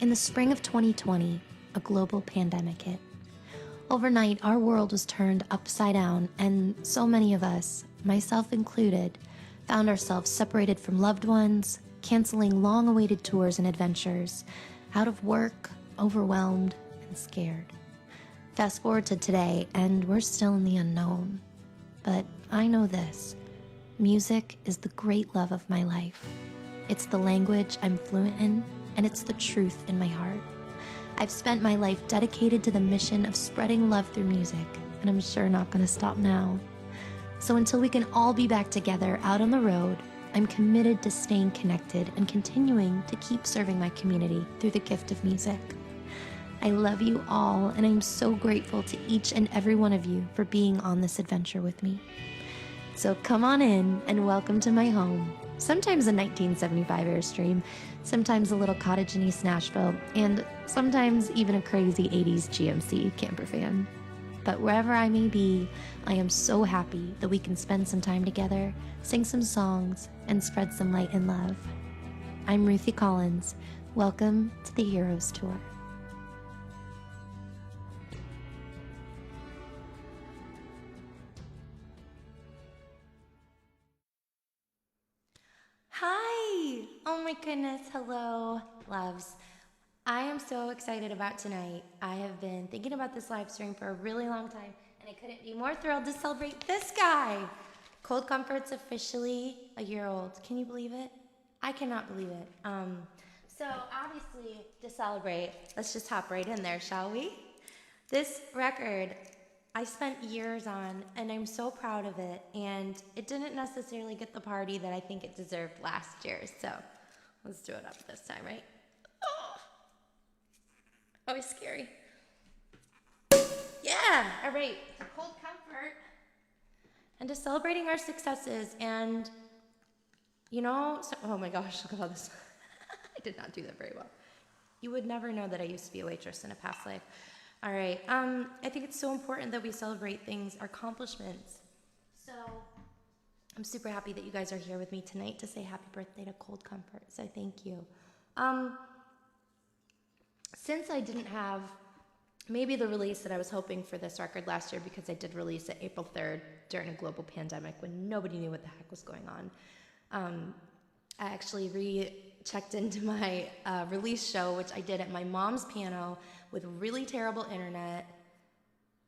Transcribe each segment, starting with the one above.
In the spring of 2020, a global pandemic hit. Overnight, our world was turned upside down, and so many of us, myself included, found ourselves separated from loved ones, canceling long-awaited tours and adventures, out of work, overwhelmed, and scared. Fast forward to today, and we're still in the unknown. But I know this: music is the great love of my life. It's the language I'm fluent in, and it's the truth in my heart. I've spent my life dedicated to the mission of spreading love through music, and I'm sure not gonna stop now. So until we can all be back together out on the road, I'm committed to staying connected and continuing to keep serving my community through the gift of music. I love you all, and I'm so grateful to each and every one of you for being on this adventure with me. So come on in and welcome to my home. Sometimes a 1975 Airstream, sometimes a little cottage in East Nashville, and sometimes even a crazy 80s GMC camper van. But wherever I may be, I am so happy that we can spend some time together, sing some songs, and spread some light and love. I'm Ruthie Collins. Welcome to the Heroes Tour. Hi! Oh my goodness, hello, loves. I am so excited about tonight. I have been thinking about this live stream for a really long time, and I couldn't be more thrilled to celebrate this guy. Cold Comfort's officially a year old. Can you believe it? I cannot believe it. So obviously, to celebrate, let's just hop right in there, shall we? This record I spent years on, and I'm so proud of it, and it didn't necessarily get the party that I think it deserved last year, so let's do it up this time, right? Oh, always scary. Yeah, all right, Cold Comfort, and to celebrating our successes, and oh my gosh, look at all this. I did not do that very well. You would never know that I used to be a waitress in a past life. All right, I think it's so important that we celebrate things, our accomplishments. So I'm super happy that you guys are here with me tonight to say happy birthday to Cold Comfort, so thank you. Since I didn't have maybe the release that I was hoping for this record last year, because I did release it April 3rd during a global pandemic when nobody knew what the heck was going on, I actually checked into my release show, which I did at my mom's piano with really terrible internet,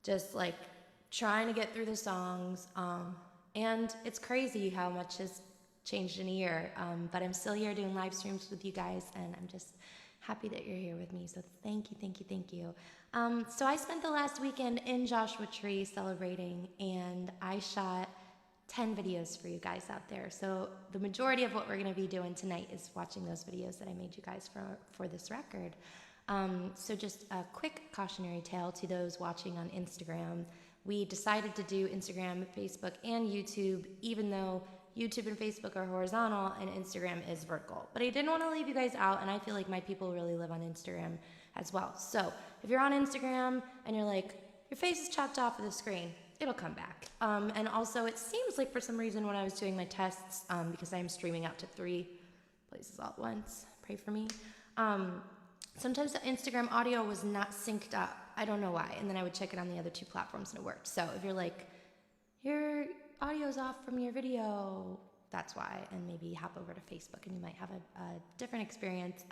just like trying to get through the songs. And it's crazy how much has changed in a year. But I'm still here doing live streams with you guys, and I'm just happy that you're here with me. So thank you, thank you, thank you. So I spent the last weekend in Joshua Tree celebrating, and I shot 10 videos for you guys out there. So the majority of what we're going to be doing tonight is watching those videos that I made you guys for this record. So just a quick cautionary tale to those watching on Instagram. We decided to do Instagram, Facebook, and YouTube, even though YouTube and Facebook are horizontal and Instagram is vertical. But I didn't want to leave you guys out, and I feel like my people really live on Instagram as well. So if you're on Instagram and you're like, your face is chopped off of the screen, it'll come back. And also, it seems like for some reason when I was doing my tests, because I am streaming out to 3 places all at once, pray for me, sometimes the Instagram audio was not synced up. I don't know why. And then I would check it on the other 2 platforms and it worked. So if you're like, your audio's off from your video, that's why. And maybe hop over to Facebook and you might have a different experience.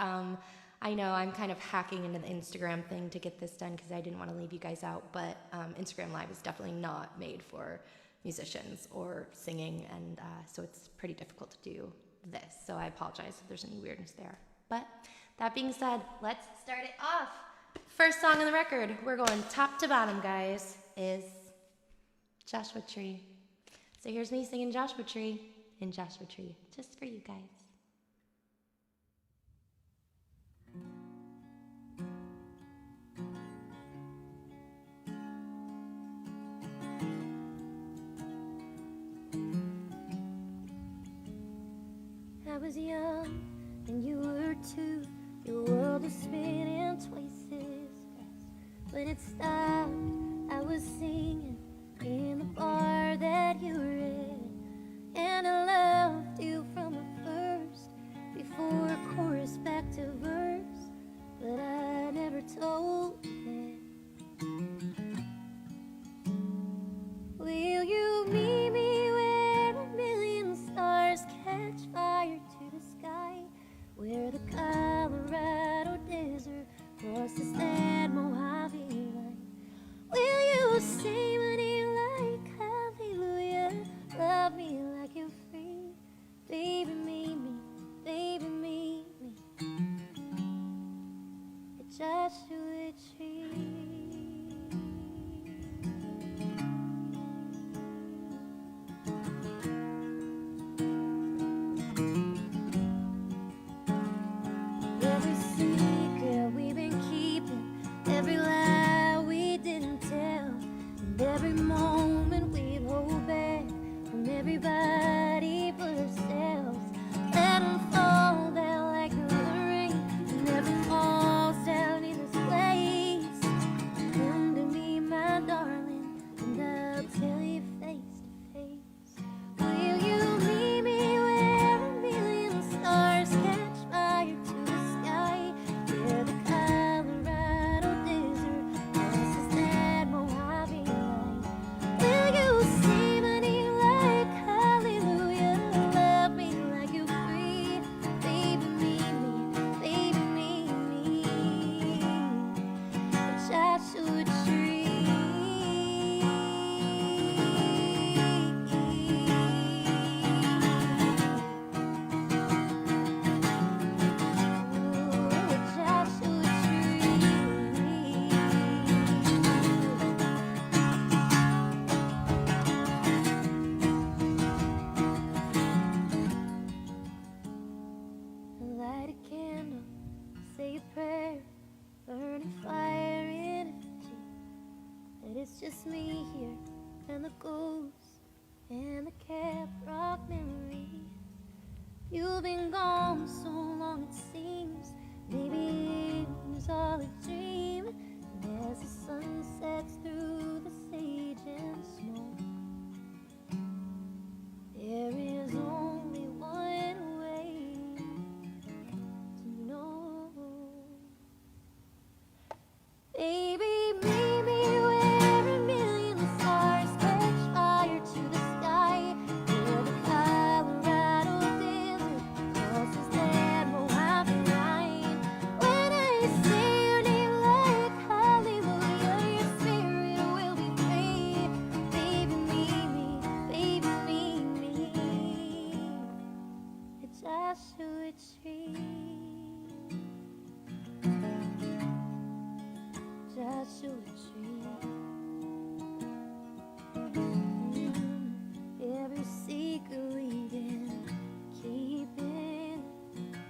I know I'm kind of hacking into the Instagram thing to get this done because I didn't want to leave you guys out, but Instagram Live is definitely not made for musicians or singing, and so it's pretty difficult to do this. So I apologize if there's any weirdness there. But that being said, let's start it off. First song on the record, we're going top to bottom, guys, is Joshua Tree. So here's me singing Joshua Tree in Joshua Tree, just for you guys. I was young and you were too. Your world was spinning twice as fast. When it stopped, I was singing in the bar that you were in, and I loved you from the first, before chorus back to verse. But tree. Every secret we've been keeping, every lie we didn't tell, and every moment we'd hold back from everybody but ourselves. Let them fall down like the rain, and never falls down in this place. Come to me, my darling, and I'll tell you face to face. Will you meet me where a million stars catch fire to the sky? Where the Colorado desert crosses that Mojave line. Will you say my name like hallelujah? Love me like you're free. Baby, meet me, baby, meet me. A Joshua tree. Light a candle, say a prayer, burn a fire in effigy. That it's just me here and the ghost and the Cap Rock memories. You've been gone so long it seems. Maybe it was all a dream. And as the sun sets through the sage and smoke, there is only one way to know. Baby, meet me where a million stars catch fire to the sky. Where the Colorado desert crosses that Mojave line. When I say your name like hallelujah, your spirit will be free. Baby, meet me, baby, meet me. A Joshua tree. Joshua tree. Every secret we've been keeping.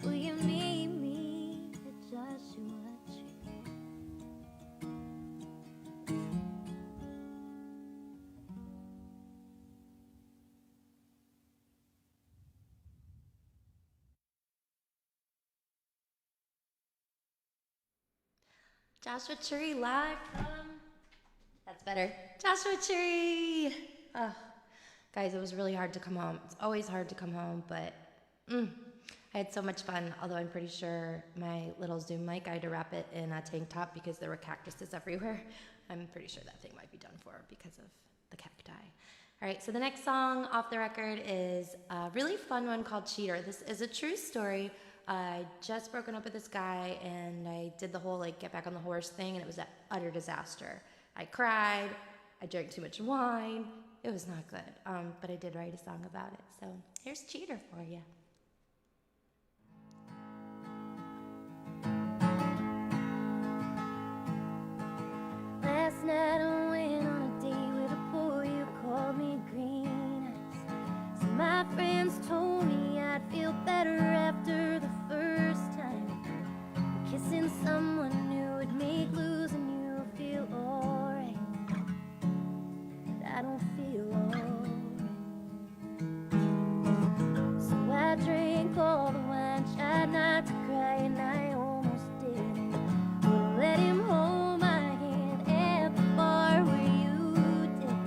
Will you meet me at Joshua tree? Joshua Tree live from. That's better. Joshua Tree! Oh, guys, it was really hard to come home. It's always hard to come home, but I had so much fun. Although I'm pretty sure my little Zoom mic, I had to wrap it in a tank top because there were cactuses everywhere. I'm pretty sure that thing might be done for because of the cacti. All right, so the next song off the record is a really fun one called Cheater. This is a true story. I just broken up with this guy, and I did the whole like get back on the horse thing, and it was an utter disaster. I cried, I drank too much wine. It was not good, but I did write a song about it. So here's Cheater for you. Last night I went on a date with a boy who called me green eyes. So my friends told me I'd feel better after the first time. Kissing someone new would make losing you feel alright. But I don't feel alright. So I drank all the wine, tried not to cry, and I almost did. But let him hold my hand at the bar where you did.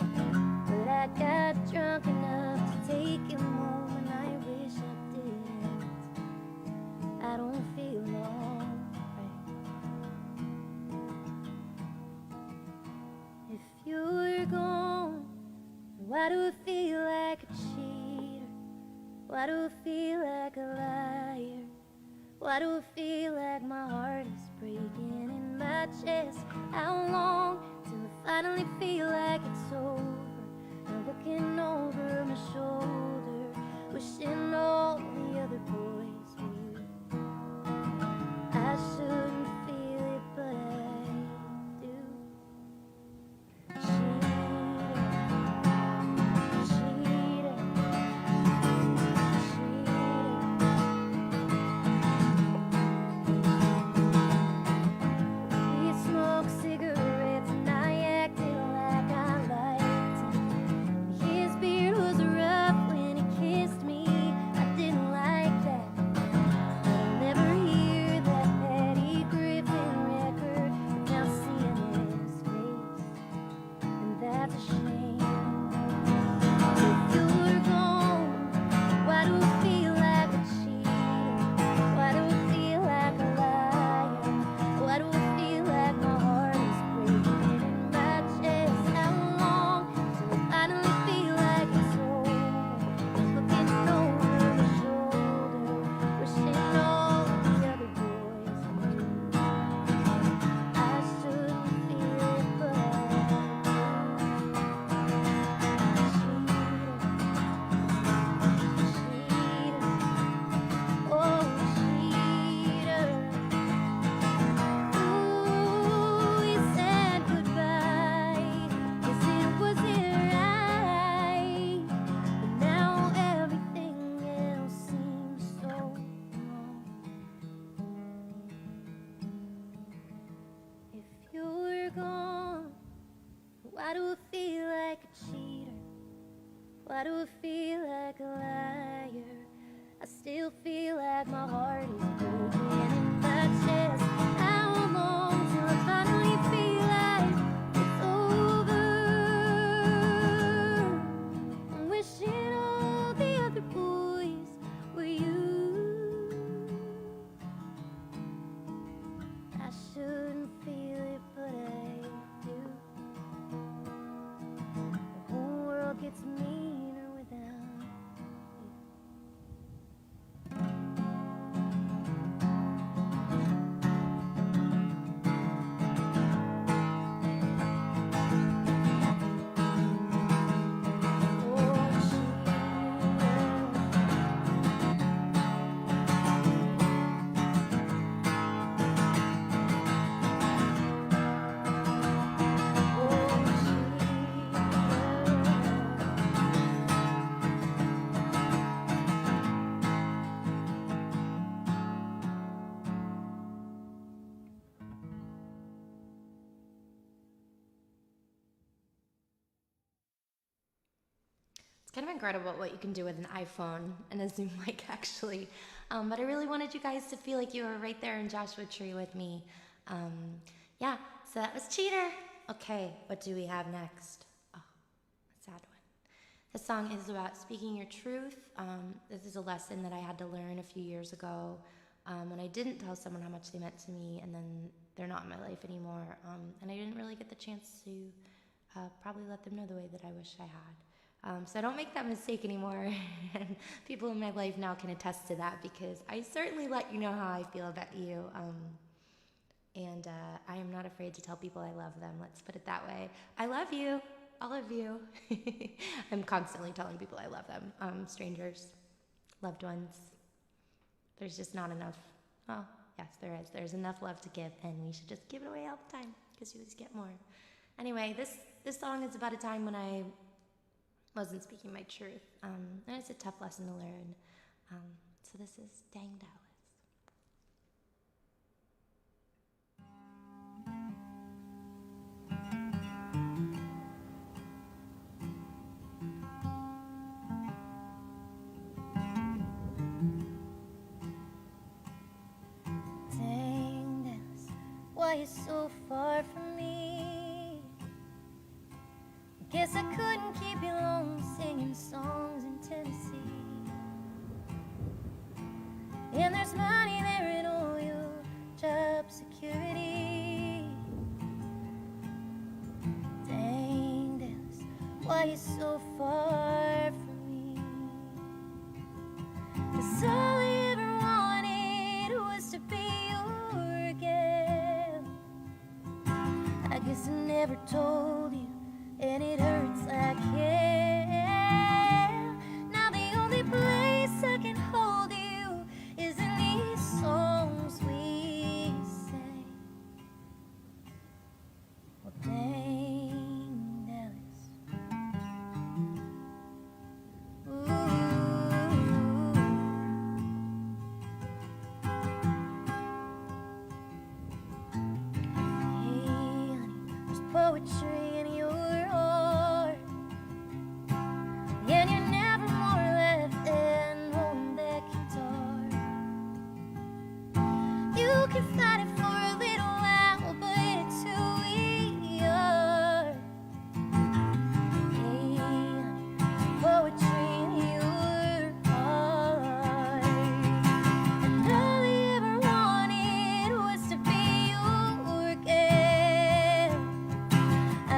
But I got drunk enough to take him home, and I wish I didn't. I don't feel alright. If you were gone, why do I feel like a cheater? Why do I feel like a liar? Why do I feel like my heart is breaking in my chest? How long till I finally feel like it's over? I'm looking over my shoulder, wishing all the other boys were you. I shouldn't feel it, but I Why do I feel like a cheater? Why do I feel like a liar? I still feel like my heart is broken in my chest. How long till I finally feel like it's over? I'm wishing all the other boys were you. I shouldn't feel it, but I do. The whole world gets meaner without you. It's kind of incredible what you can do with an iPhone and a Zoom mic, actually. But I really wanted you guys to feel like you were right there in Joshua Tree with me. Yeah, so that was Cheater. Okay, what do we have next? Oh, a sad one. This song is about speaking your truth. This is a lesson that I had to learn a few years ago when I didn't tell someone how much they meant to me, and then they're not in my life anymore. And I didn't really get the chance to probably let them know the way that I wish I had. So I don't make that mistake anymore, and people in my life now can attest to that because I certainly let you know how I feel about you, and I am not afraid to tell people I love them. Let's put it that way. I love you, all of you. I'm constantly telling people I love them, strangers, loved ones. There's just not enough. Well, yes, there is. There's enough love to give, and we should just give it away all the time because you always get more. Anyway, this song is about a time when I wasn't speaking my truth, and it's a tough lesson to learn. So this is Dang Dallas. Dang Dallas, why you so far from me? Guess I couldn't keep you long singing songs in Tennessee. And there's money there in all your job security. Dang Dallas, why you so far from me? 'Cause all I ever wanted was to be your gal. I guess I never told you, and it hurts like hell. Now the only place I can hold you is in these songs we sing. Well, dang Dallas, ooh. Hey honey, there's poetry in your heart, and you're never more left than holding that guitar. You can fight it for a little while, but it's who we are. Hey honey, poetry in your heart, and all I ever wanted was to be your girl. I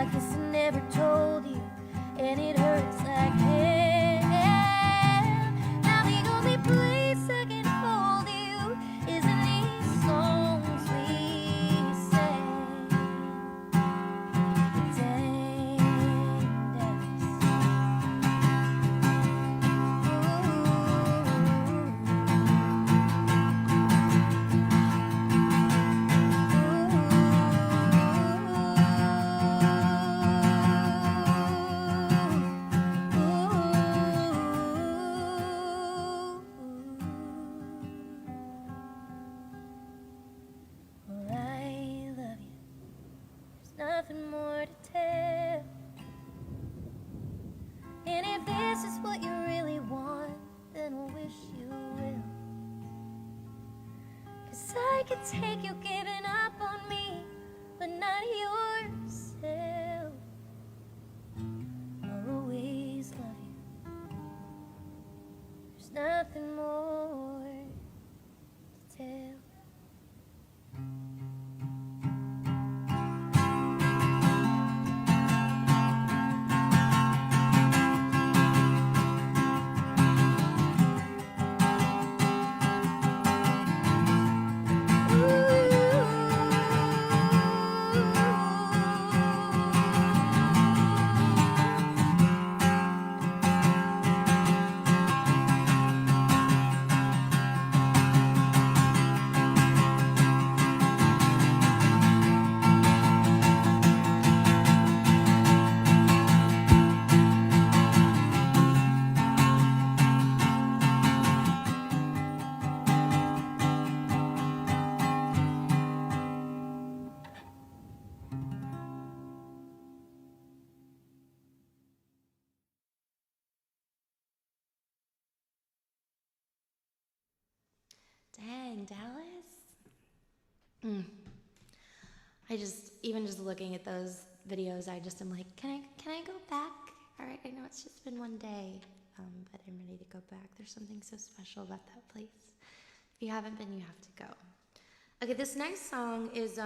I just, even just looking at those videos, I just am like, can I go back? All right, I know it's just been one day, but I'm ready to go back. There's something so special about that place. If you haven't been, you have to go. Okay, this next song is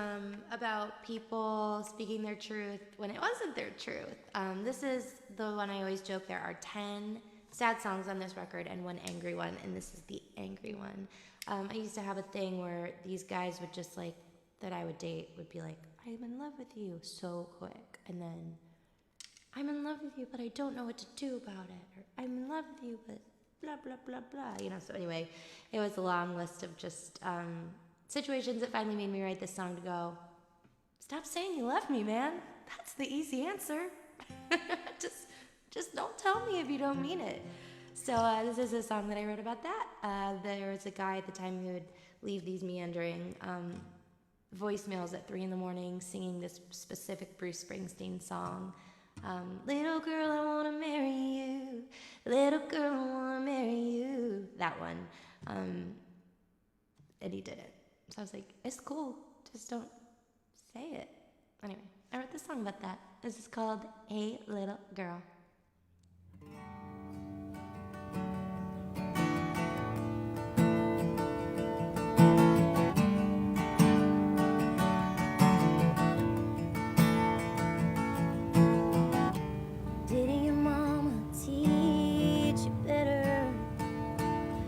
about people speaking their truth when it wasn't their truth. This is the one I always joke, there are 10 sad songs on this record and one angry one, and this is the angry one. I used to have a thing where these guys would just like, that I would date, would be like, I'm in love with you, so quick. And then, I'm in love with you, but I don't know what to do about it. Or, I'm in love with you, but blah, blah, blah, blah. You know, so anyway, it was a long list of just situations that finally made me write this song to go, stop saying you love me, man. That's the easy answer. just don't tell me if you don't mean it. So this is a song that I wrote about that. There was a guy at the time who would leave these meandering voicemails at 3 a.m. singing this specific Bruce Springsteen song. Little girl, I wanna marry you. Little girl, I wanna marry you. That one. And he did it. So I was like, it's cool. Just don't say it. Anyway, I wrote this song about that. This is called Hey Little Girl. Didn't your mama teach you better?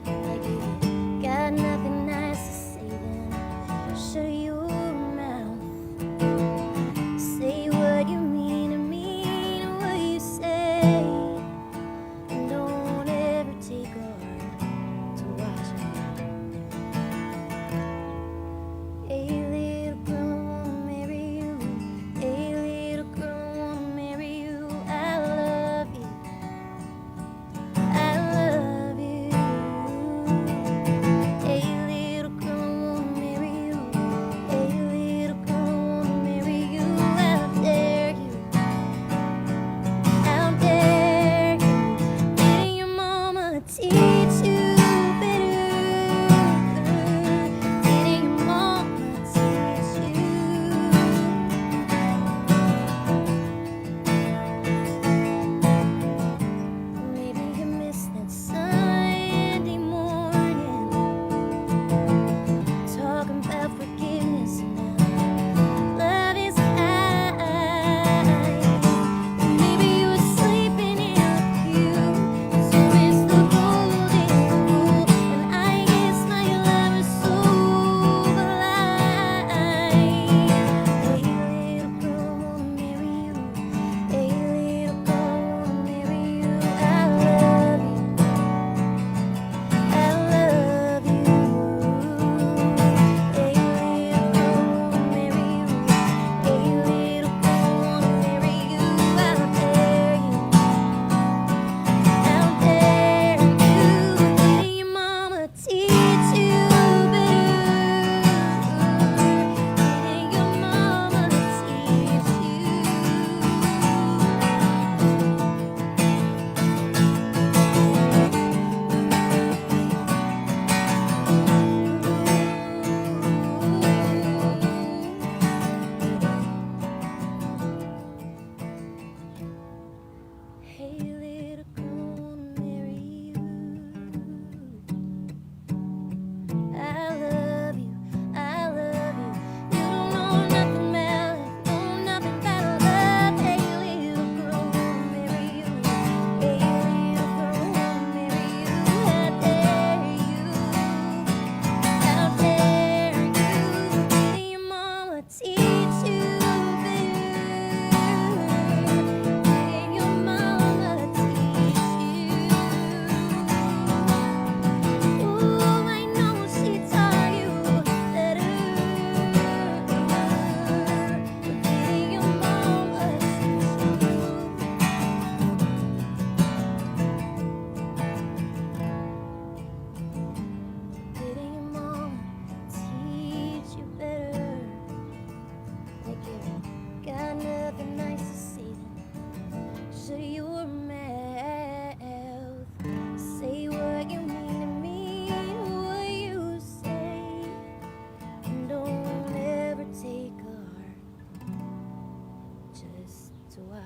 Like if you got nothing nice to say, then shut your mouth. Say what you mean and mean what you say.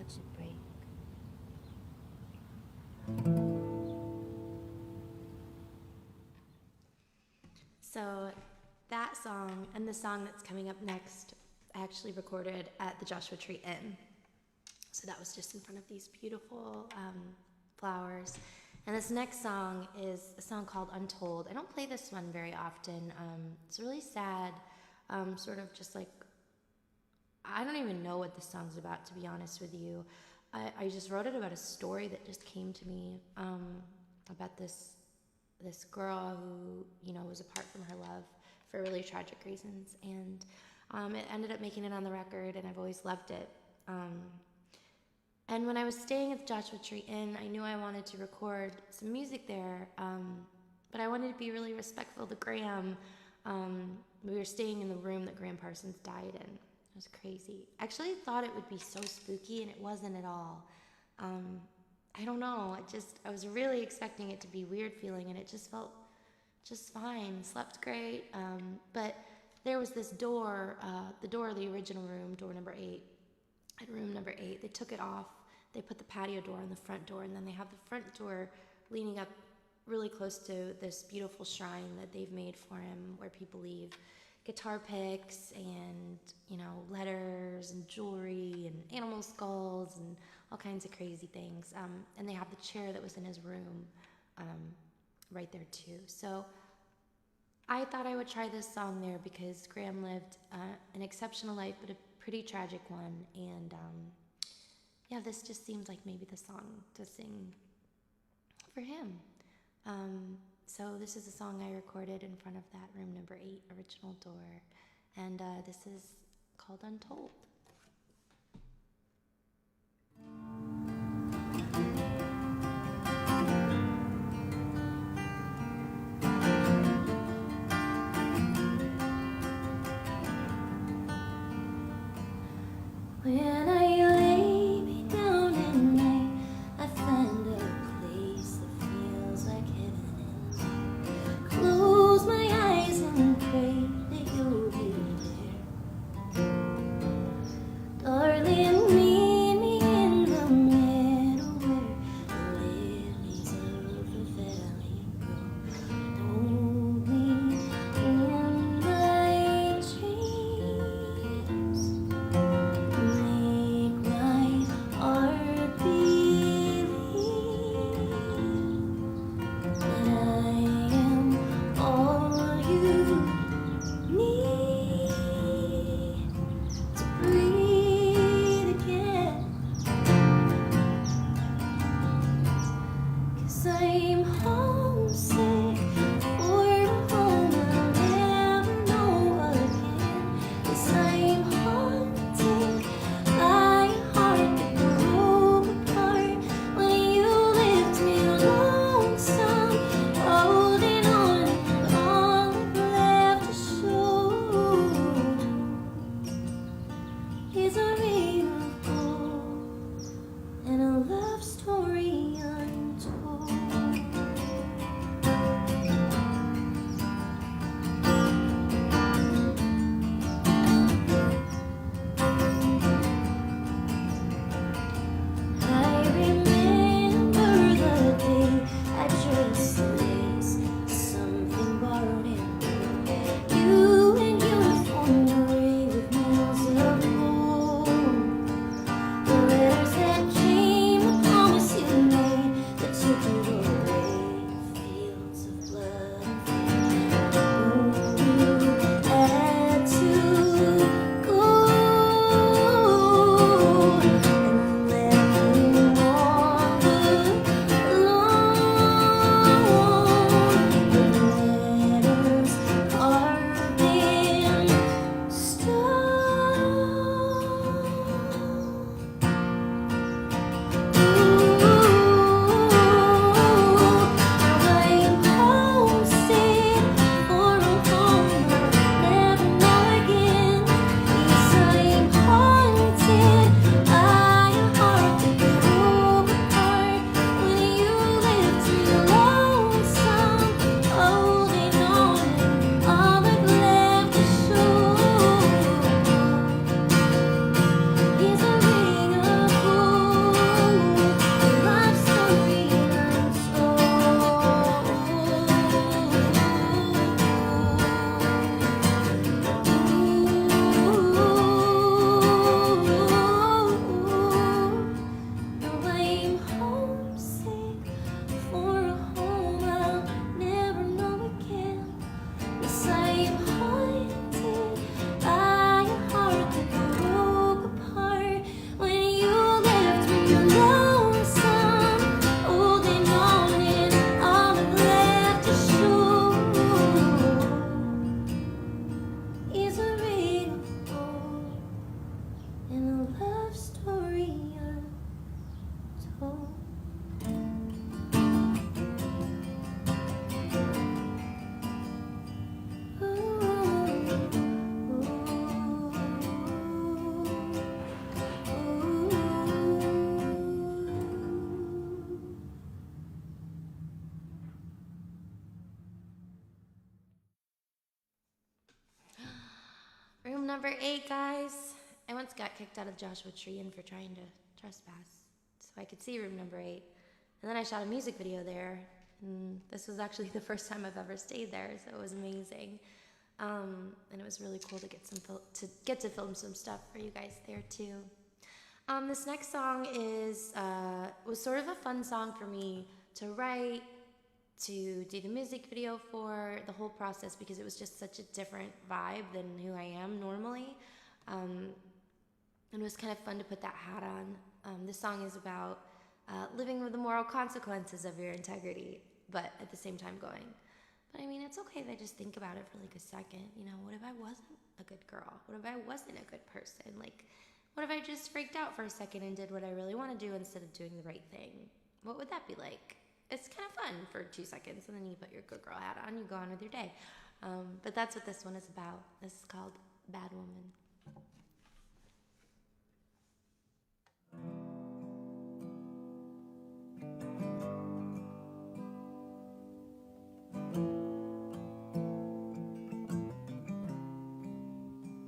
watch it break. So that song and the song that's coming up next, I actually recorded at the Joshua Tree Inn. So that was just in front of these beautiful flowers. And this next song is a song called Untold. I don't play this one very often. It's really sad, sort of just like, I don't even know what this song's about, to be honest with you. I just wrote it about a story that just came to me about this girl who, you know, was apart from her love for really tragic reasons. And it ended up making it on the record, and I've always loved it. And when I was staying at the Joshua Tree Inn, I knew I wanted to record some music there, but I wanted to be really respectful to Graham. We were staying in the room that Graham Parsons died in. It was crazy. I actually thought it would be so spooky, and it wasn't at all. I don't know, I was really expecting it to be weird feeling, and it just felt just fine. Slept great, but there was this door, the door of the original room, door number 8, at room number 8. They took it off. They put the patio door on the front door, and then they have the front door leaning up really close to this beautiful shrine that they've made for him, where people leave guitar picks and, you know, letters and jewelry and animal skulls and all kinds of crazy things. And they have the chair that was in his room right there too. So I thought I would try this song there because Graham lived an exceptional life, but a pretty tragic one. And yeah, this just seems like maybe the song to sing for him. So this is a song I recorded in front of that room number 8 original door. And this is called Untold. When I lay me down at night, I find a place that feels like heaven. Close my eyes and pray that you'll be there. Darling, meet me in the meadow where the lilies of the valley grow. Hold me in thy dreams. Make my heart believe that I am all you need to breathe again. 'Cause I'm homesick for the home I'll never know again. 'Cause I'm haunted by a heart that broke apart when you left me lonesome, holding on, but all I've left to show is a ring of gold and a love story untold. I remember the day I traced the lace, something borrowed and blue. You and your formed gray with nails of gold. love story untold. Room number 8, guys. I once got kicked out of the Joshua Tree Inn for trying to trespass, so I could see room number 8. And then I shot a music video there, and this was actually the first time I've ever stayed there, so it was amazing. And it was really cool to get to film some stuff for you guys there too. This next song was sort of a fun song for me to write, to do the music video for, the whole process, because it was just such a different vibe than who I am normally. And it was kind of fun to put that hat on. This song is about living with the moral consequences of your integrity, but at the same time going, but I mean, it's okay if I just think about it for like a second. You know, what if I wasn't a good girl? What if I wasn't a good person? Like, what if I just freaked out for a second and did what I really want to do instead of doing the right thing? What would that be like? It's kind of fun for 2 seconds, and then you put your good girl hat on, you go on with your day. But that's what this one is about. This is called Bad Woman.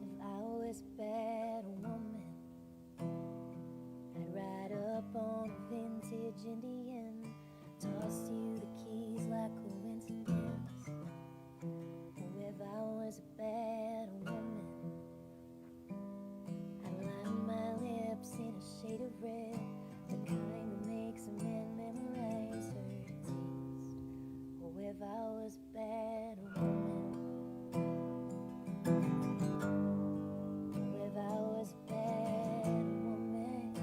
If I was a bad woman, I'd ride up on a vintage Indian, toss you the keys like coincidence. Oh, if I was a bad woman, I'd line my lips in a shade of red, the kind that makes a man memorize her taste. Oh, if I was a bad woman, oh, if I was a bad woman.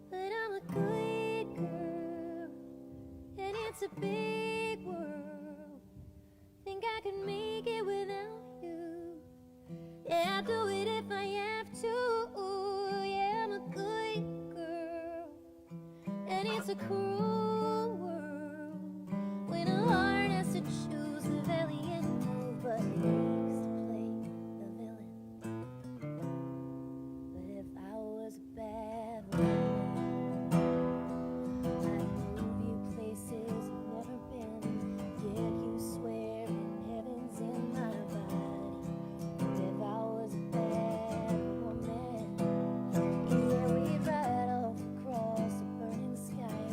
But I'm a good girl, and it's a big world. Think I can make it without you? Yeah, I'll do it if I have to. Yeah, I'm a good girl, and it's a cruel world when a heart has to choose the valiant move, but it aches to play the villain. But if I was a bad woman, I'd move you places you've never been, give you swear in heaven's in my body. But if I was a bad woman, yeah, we'd ride off across the burning sky,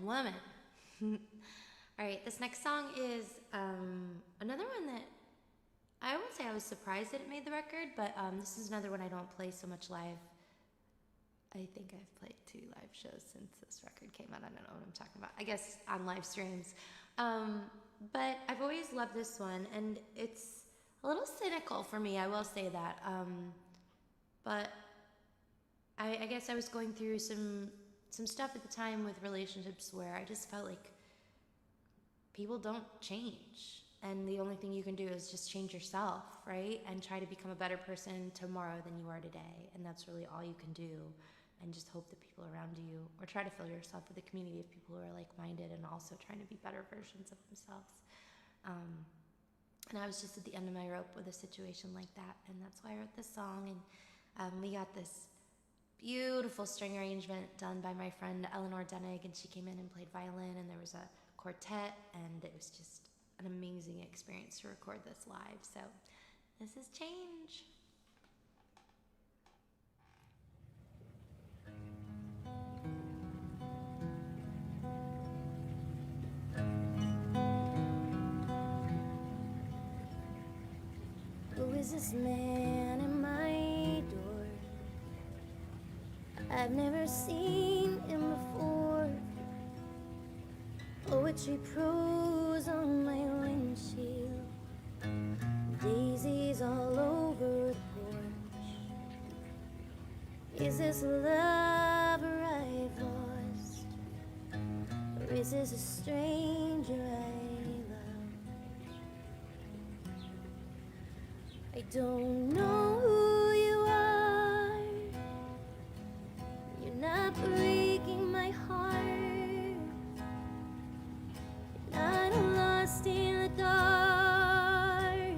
woman. All right, this next song is another one that I won't say I was surprised that it made the record, but this is another one I don't play so much live. I think I've played 2 live shows since this record came out. I don't know what I'm talking about. I guess on live streams. But I've always loved this one, and it's a little cynical for me, I will say that. But I guess I was going through some stuff at the time with relationships where I just felt like people don't change. And the only thing you can do is just change yourself, right? And try to become a better person tomorrow than you are today. And that's really all you can do. And just hope that people around you, or try to fill yourself with a community of people who are like-minded and also trying to be better versions of themselves. And I was just at the end of my rope with a situation like that. And that's why I wrote this song. And we got this beautiful string arrangement done by my friend Eleanor Denig, and she came in and played violin, and there was a quartet, and it was just an amazing experience to record this live. So this is Change. Who is this man at my door? I've never seen him before. Poetry prose on my windshield, daisies all over the porch. Is this a lover I've lost, or is this a stranger I love? I don't know who you are. You're not breaking my heart. Not lost in the dark,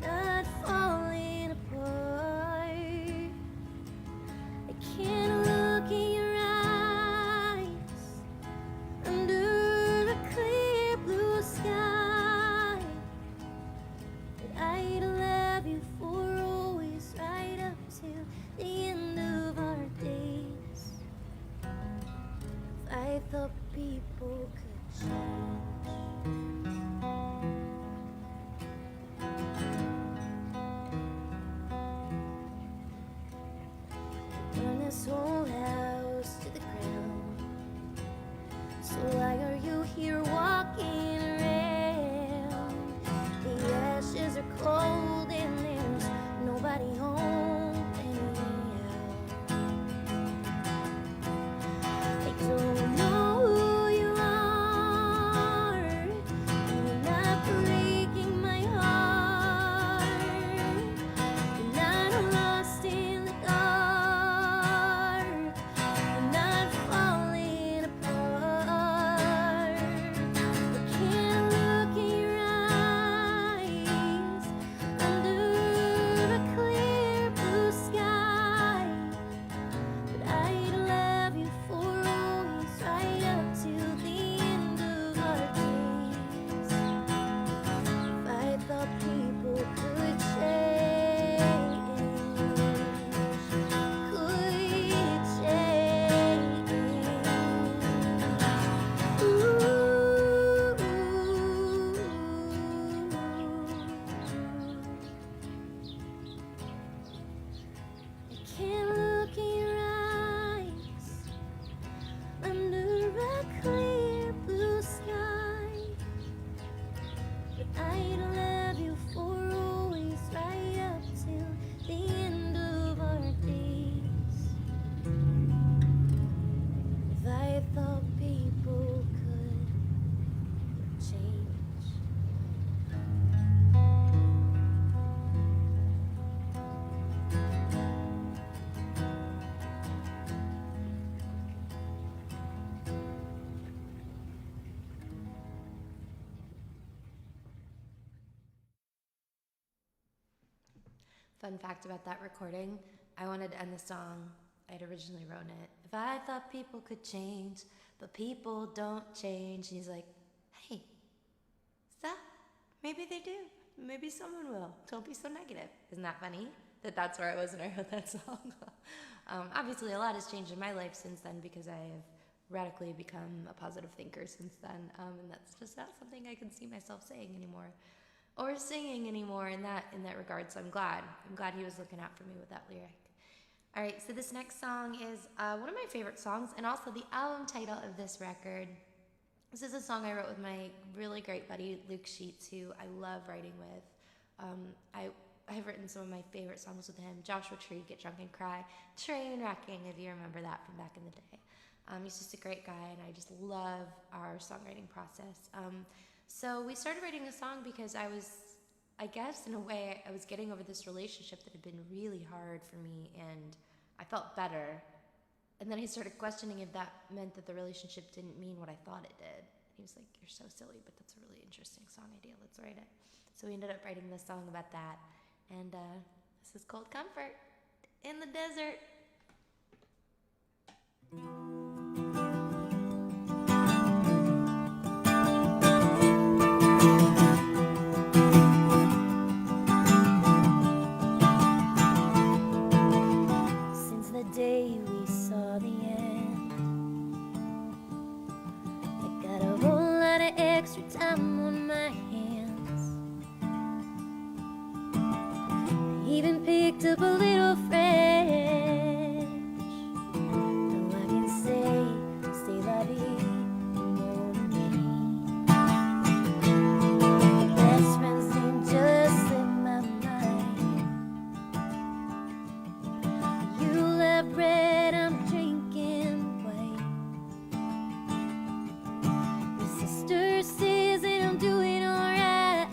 not falling apart. I can't look in your eyes under a clear blue sky. But I'd love you for always, right up till the end of our days. If I thought people could burn this whole house to the ground. So why are you here walking around? The ashes are cold and there's nobody home anyhow. I don't know who you are. You're not breaking my heart. You're not lost in the dark. You're not falling apart. I can't look in your eyes under a clear blue sky. But I'd love you for always, right up till the end of our days. If I thought people could change, I can't look in your eyes under a clear blue sky. But I'd love you for always, right up till the end of our days. If I thought people could change. Fun fact about that recording, I wanted to end the song, I'd originally wrote it, if I thought people could change, but people don't change. And he's like, hey, stop. Maybe they do. Maybe someone will. Don't be so negative. Isn't that funny? That's where I was when I wrote that song. Obviously, a lot has changed in my life since then because I have radically become a positive thinker since then, and that's just not something I can see myself saying anymore or singing anymore in that regard. So I'm glad he was looking out for me with that lyric. All right, so this next song is one of my favorite songs and also the album title of this record. This is a song I wrote with my really great buddy Luke Sheets, who I love writing with. I've written some of my favorite songs with him. Joshua Tree, Get Drunk and Cry, Train Wrecking, if you remember that from back in the day. He's just a great guy, and I just love our songwriting process. So we started writing a song because I guess in a way, I was getting over this relationship that had been really hard for me, and I felt better. And then I started questioning if that meant that the relationship didn't mean what I thought it did. And he was like, "You're so silly, but that's a really interesting song idea. Let's write it." So we ended up writing this song about that. And this is Cold Comfort in the Desert. Since the day we saw the end, I got a whole lot of extra time on my hands. I even picked up a little French, though I can say, stay la vie, mon ami. My best friend's name just slipped my mind. You love red, I'm drinking white. Your sister says that I'm doing alright,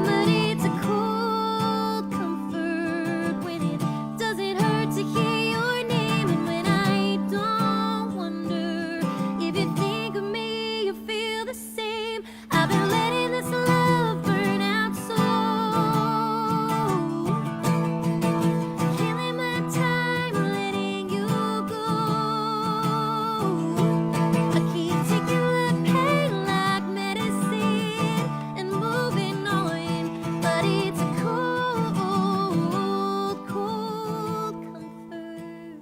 but it's a cold comfort when it doesn't hurt to hear your name, and when I don't wonder if you think of me, you feel the same. I've been letting this love burn out slow, killing my time, letting you go. I keep taking the pain like medicine and moving on, but it's a cold, cold comfort.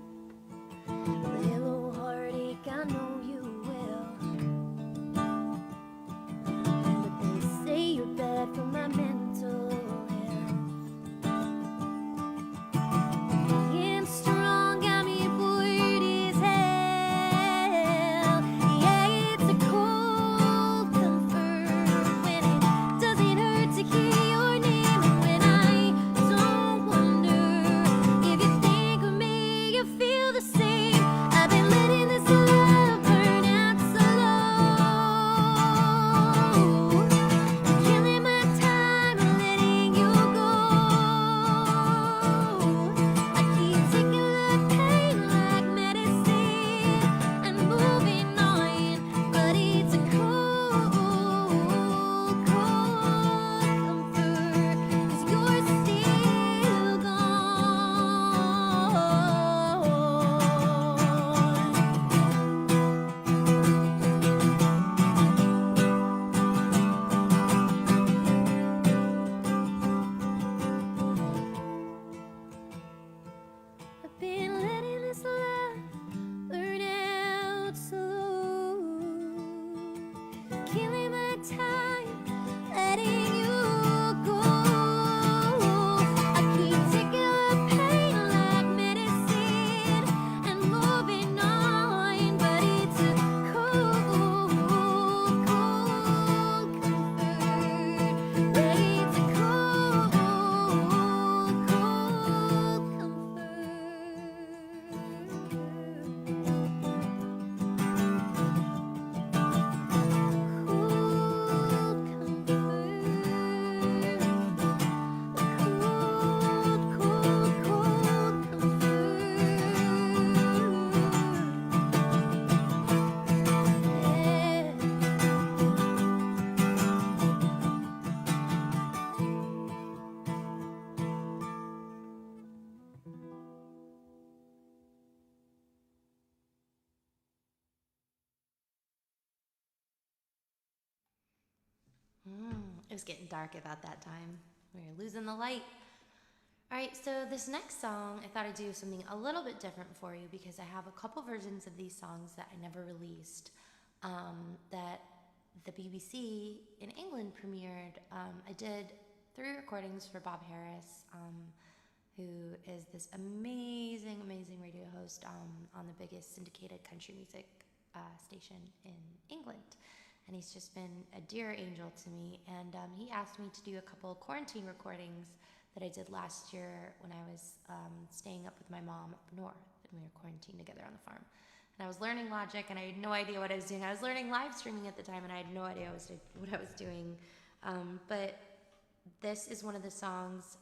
Little heartache, I know you will, but they say you're bad for my mental health. Being strong got me bored as hell. Yeah, it's a cold comfort when it doesn't hurt to hear your name, and when I don't wonder if you think of me, you feel the same. I've been letting this love burn out slow, killing my time, letting you go. I keep taking the pain like medicine and moving on, but it's a cold, cold comfort, 'cause you're still gone. I've been letting this love burn out slow, killing my time, letting you go. I keep taking the pain like medicine and moving on, but it's a cold, cold comfort. But it's a cold, cold comfort. It was getting dark about that time. We were losing the light. All right, so this next song, I thought I'd do something a little bit different for you because I have a couple versions of these songs that I never released that the BBC in England premiered. I did 3 recordings for Bob Harris, who is this amazing, amazing radio host on the biggest syndicated country music station in England. And he's just been a dear angel to me. And he asked me to do a couple of quarantine recordings that I did last year when I was staying up with my mom up north, and we were quarantined together on the farm. And I was learning Logic, and I had no idea what I was doing. I was learning live streaming at the time, and I had no idea what I was doing. But this is one of the songs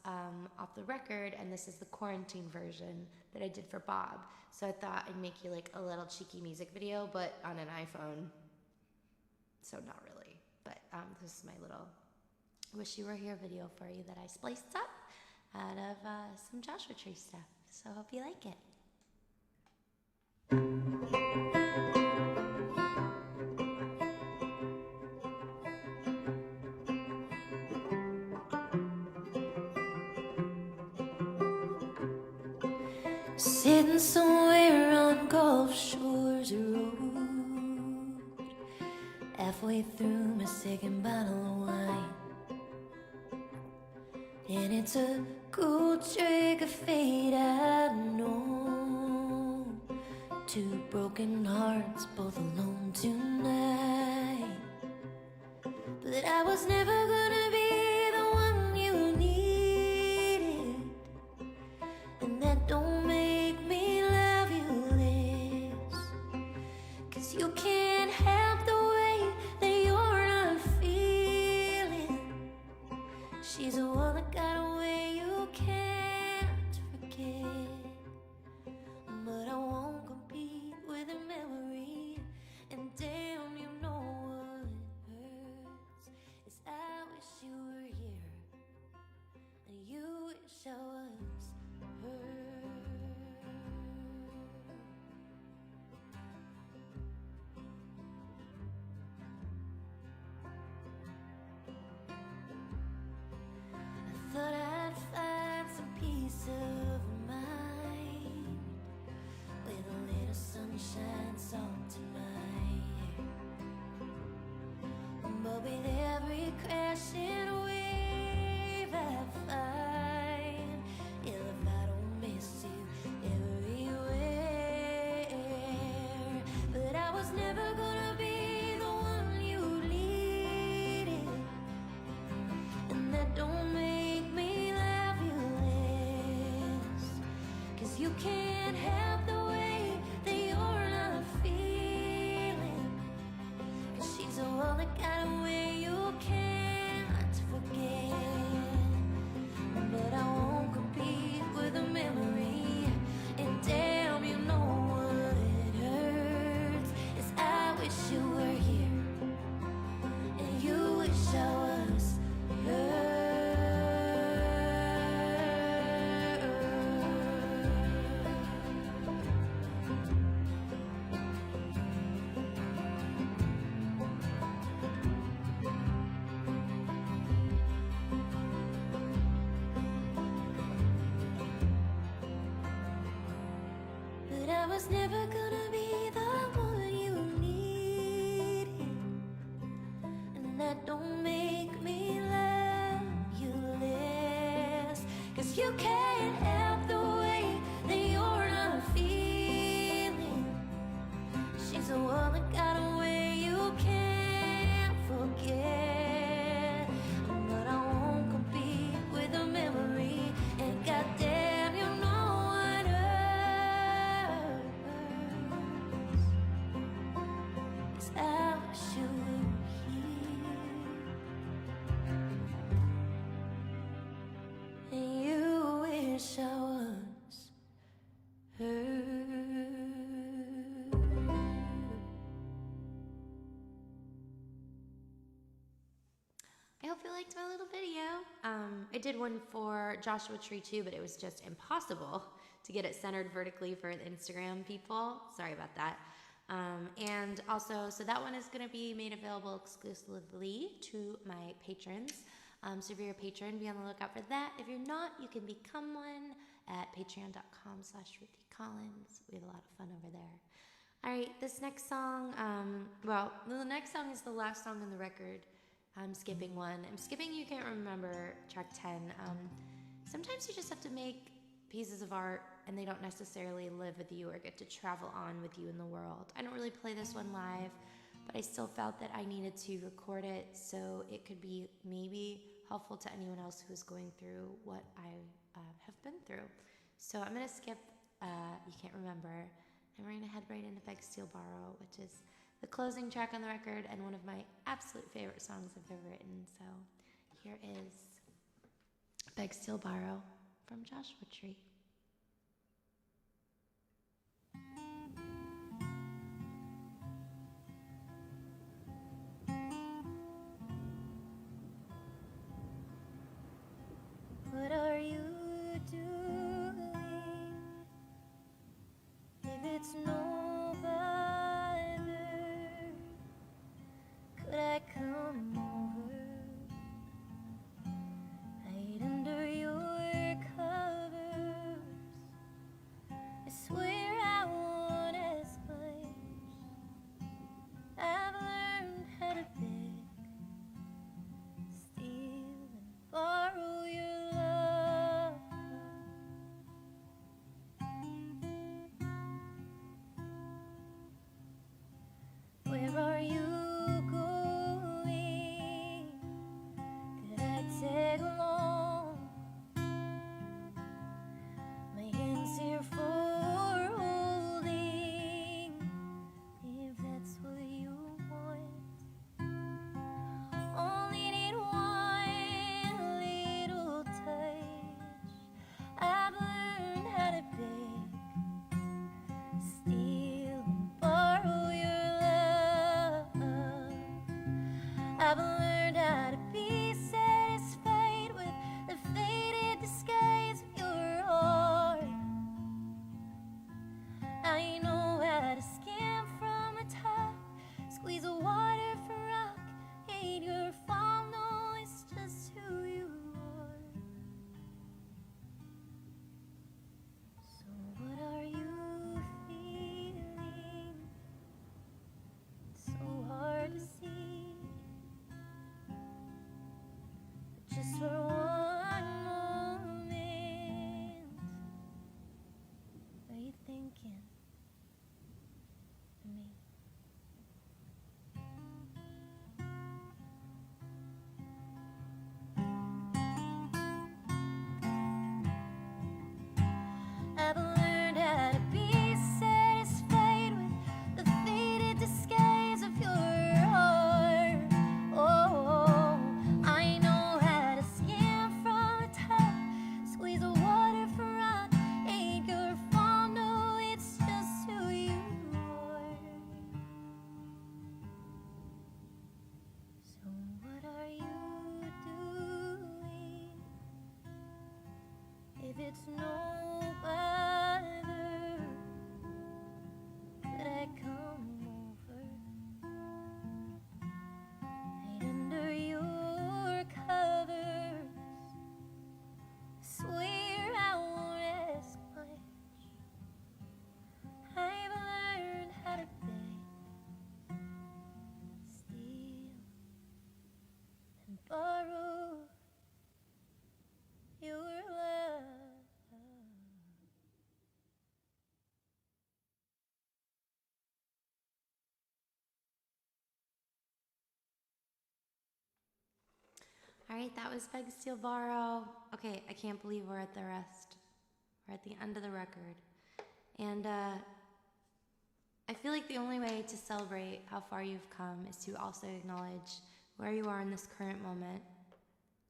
off the record, and this is the quarantine version that I did for Bob. So I thought I'd make you like a little cheeky music video, but on an iPhone. So not really. But this is my little Wish You Were Here video for you that I spliced up out of some Joshua Tree stuff. So hope you like it. Sitting somewhere on Gulf Shores Road, halfway through my second bottle of wine, and it's a cool trick of fate, I know. 2 broken hearts, both alone tonight. But I was never gonna be the one you needed, and that don't make me love you less. 'Cause you can't help the way that you're not feeling. She's the one that got away you can't forget. But I won't compete with a memory, and damn, you know what hurts is I wish you were here, and you wish I was her. I thought I'd find some peace of mind with a little sunshine salt to my hair. But with every crashing wave I find, if I don't miss you everywhere. But I was never gonna be the one you needed, and that don't make me love you less. 'Cause you can't help the way that you're not feeling. 'Cause she's the one that got away you can't forget. But I won't compete with a memory, and damn, you know what hurts is I wish you were here, and you wish I was her. But I was never gonna be the one you needed, and that don't make me love you less. 'Cause you can't help the way that you're not feeling. She's the one that got away you can't forget. But I won't compete with a memory, and goddamn, you know what hurts is I wish you were here, and you wish I was her. I hope you liked my little video. I did one for Joshua Tree too, but it was just impossible to get it centered vertically for the Instagram people. Sorry about that. And also, so that one is going to be made available exclusively to my patrons. So if you're a patron, be on the lookout for that. If you're not, you can become one at patreon.com/RuthieCollins. We have a lot of fun over there. All right, this next song, the next song is the last song on the record. I'm skipping one. I'm skipping You Can't Remember, track 10. Sometimes you just have to make pieces of art and they don't necessarily live with you or get to travel on with you in the world. I don't really play this one live, but I still felt that I needed to record it so it could be maybe helpful to anyone else who's going through what I have been through. So I'm going to skip You Can't Remember, and we're going to head right into Beg, Steal, Borrow, which is the closing track on the record and one of my absolute favorite songs I've ever written. So here is Beg, Steal, Borrow from Joshua Tree. What are you doing? If it's no bother, could I come over? Hide under your covers. I swear I won't ask much. I've learned how to beg, steal, and borrow your love. Where are you going? Could I tag along? My hands here for holding, if that's what you want. Only need one little touch. I've learned how to beg, steal, and borrow your love. I've learned how to be satisfied with the faded disguise of your heart. I know how to skim from the top, squeeze the water from rock, hate your fall, no, it's just who you are. So what are you feeling? It's so hard to see, but just for one moment, are you thinking of me? I've learned how to be satisfied with the faded disguise of your heart. Oh, I know how to skim from the top, squeeze the water from rock, ain't your fault, no, it's just who you are. So what are you doing? If it's no bother, could I come over? Hide under your covers. Swear I won't ask much. I've learned how to beg, steal, and borrow your love. All right, that was Beg, Steal, Borrow. Okay, I can't believe we're at the rest. We're at the end of the record. And I feel like the only way to celebrate how far you've come is to also acknowledge where you are in this current moment.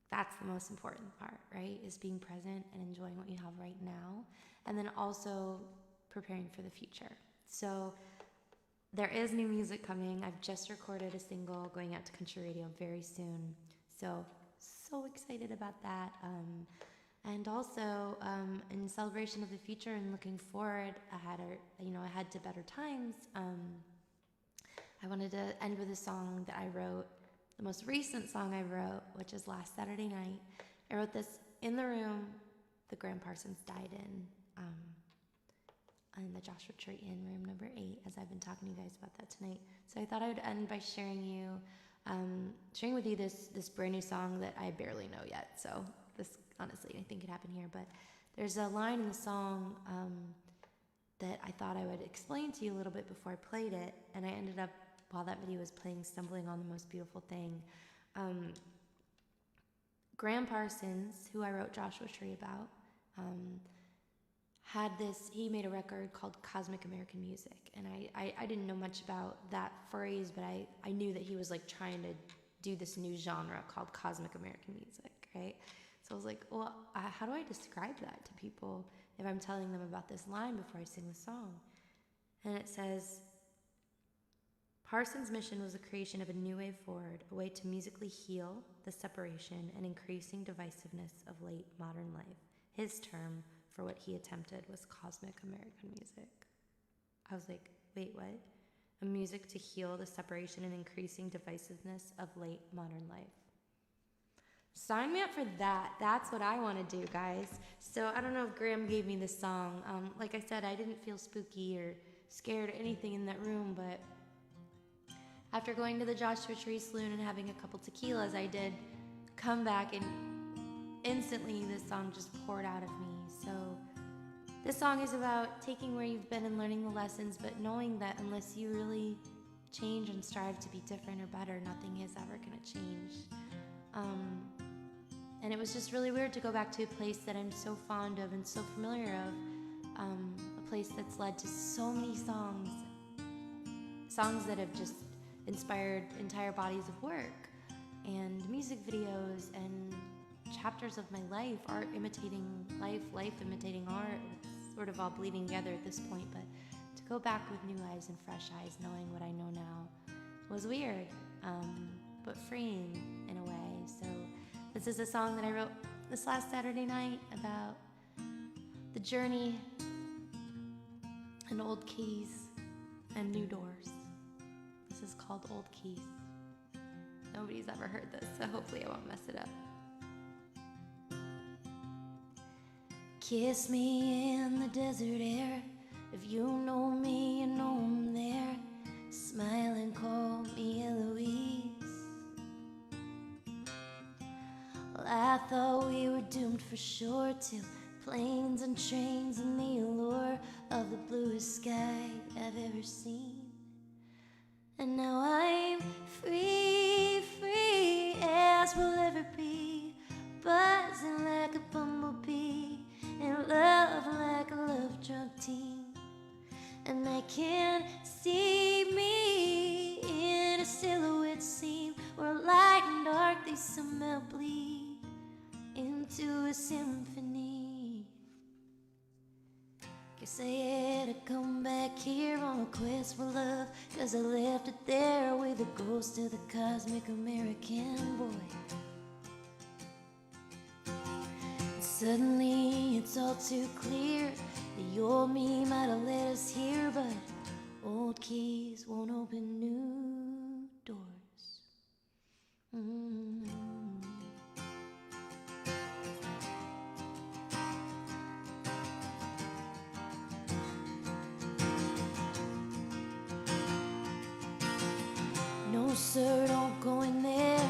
That's the most important part, right? Is being present and enjoying what you have right now. And then also preparing for the future. So there is new music coming. I've just recorded a single going out to country radio very soon. So excited about that. And also in celebration of the future and looking forward ahead to better times, I wanted to end with a song that I wrote the most recent song I wrote, which is last Saturday night. I wrote this in the room the Graham Parsons died in the Joshua Tree Inn, room number 8, as I've been talking to you guys about that tonight. So I thought I would end by sharing with you this brand new song that I barely know yet. So this, honestly, I think it happened here, but there's a line in the song that I thought I would explain to you a little bit before I played it, and I ended up, while that video was playing, stumbling on the most beautiful thing. Graham Parsons, who I wrote Joshua Tree about, he made a record called Cosmic American Music, and I didn't know much about that phrase, but I knew that he was like trying to do this new genre called Cosmic American Music, right? So I was like, well, how do I describe that to people if I'm telling them about this line before I sing the song? And it says, Parsons' mission was the creation of a new way forward, a way to musically heal the separation and increasing divisiveness of late modern life. His term for what he attempted was Cosmic American Music. I was like, wait, what? A music to heal the separation and increasing divisiveness of late modern life. Sign me up for that. That's what I want to do, guys. So I don't know if Graham gave me this song. Like I said, I didn't feel spooky or scared or anything in that room, but after going to the Joshua Tree Saloon and having a couple tequilas, I did come back, and instantly this song just poured out of me. So this song is about taking where you've been and learning the lessons, but knowing that unless you really change and strive to be different or better, nothing is ever going to change. And it was just really weird to go back to a place that I'm so fond of and so familiar of, a place that's led to so many songs that have just inspired entire bodies of work and music videos and chapters of my life, art imitating life, life imitating art. It's sort of all bleeding together at this point, but to go back with new eyes and fresh eyes, knowing what I know now, was weird, but freeing in a way. So this is a song that I wrote this last Saturday night about the journey and old keys and new doors. This is called Old Keys. Nobody's ever heard this, so hopefully I won't mess it up. Kiss me in the desert air. If you know me, you know I'm there. Smile and call me Eloise. Well, I thought we were doomed for sure, till planes and trains and the allure of the bluest sky I've ever seen. And now I'm free, free as we'll ever be, buzzing like a bumblebee, in love like a love-drunk teen. And I can see me in a silhouette scene where light and dark, they somehow bleed into a symphony. Guess I had to come back here on a quest for love, 'cause I left it there with the ghost of the cosmic American boy. And suddenly it's all too clear, the old me might have led us here, but old keys won't open new doors. No sir, don't go in there.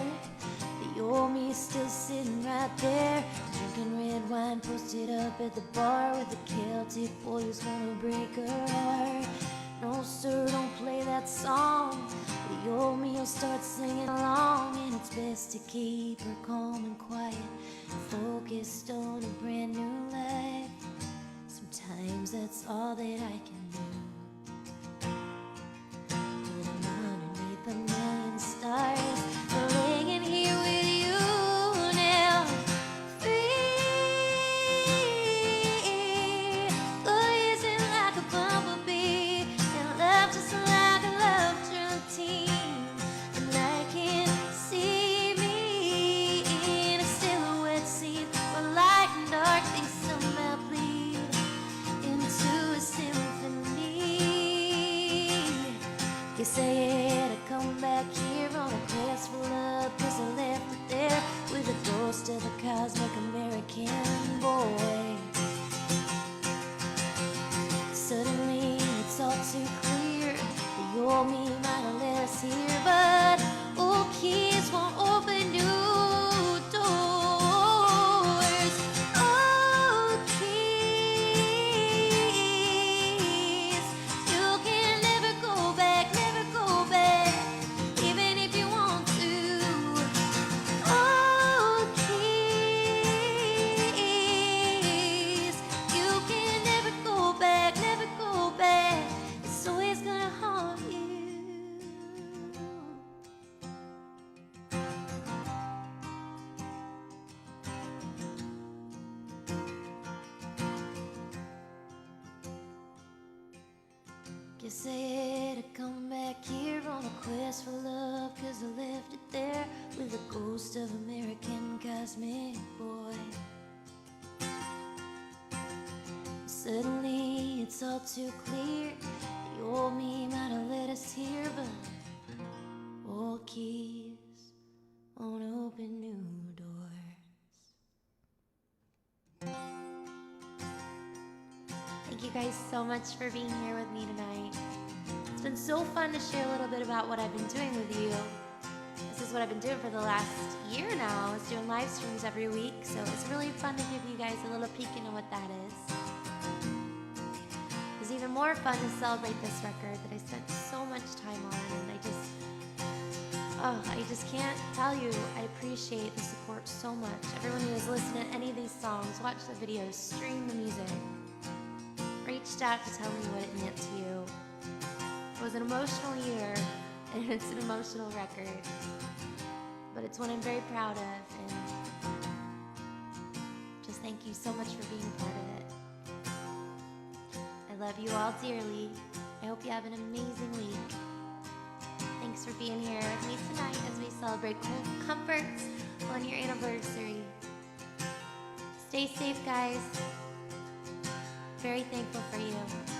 The old me is still sitting right there, drinking red wine, posted up at the bar with the Celtic boy who's gonna break her heart. No sir, don't play that song. The old me will start singing along, and it's best to keep her calm and quiet, focused on a brand new life. Sometimes that's all that I can do. When I'm underneath a million stars, laying here with you now, free, blazing like a bumblebee, and love just like a love-drunk teen. And I can see me in a silhouette scene where light and dark, they somehow bleed into a symphony. Guess I had to come back here on a quest for love, 'cause I left it there with a ghost of American cosmic boy. Suddenly it's all too clear, the old me might have led us here, but old keys won't open new doors. Thank you guys so much for being here with me tonight. It's been so fun to share a little bit about what I've been doing with you. This is what I've been doing for the last year now, is doing live streams every week, so it's really fun to give you guys a little peek into what that is. It's even more fun to celebrate this record that I spent so much time on, and I just can't tell you, I appreciate the support so much. Everyone who has listened to any of these songs, watched the videos, streamed the music, reached out to tell me what it meant to you. It was an emotional year, and it's an emotional record, but it's one I'm very proud of, and just thank you so much for being a part of it. I love you all dearly. I hope you have an amazing week. Thanks for being here with me tonight as we celebrate Cold Comforts on your anniversary. Stay safe, guys. Very thankful for you.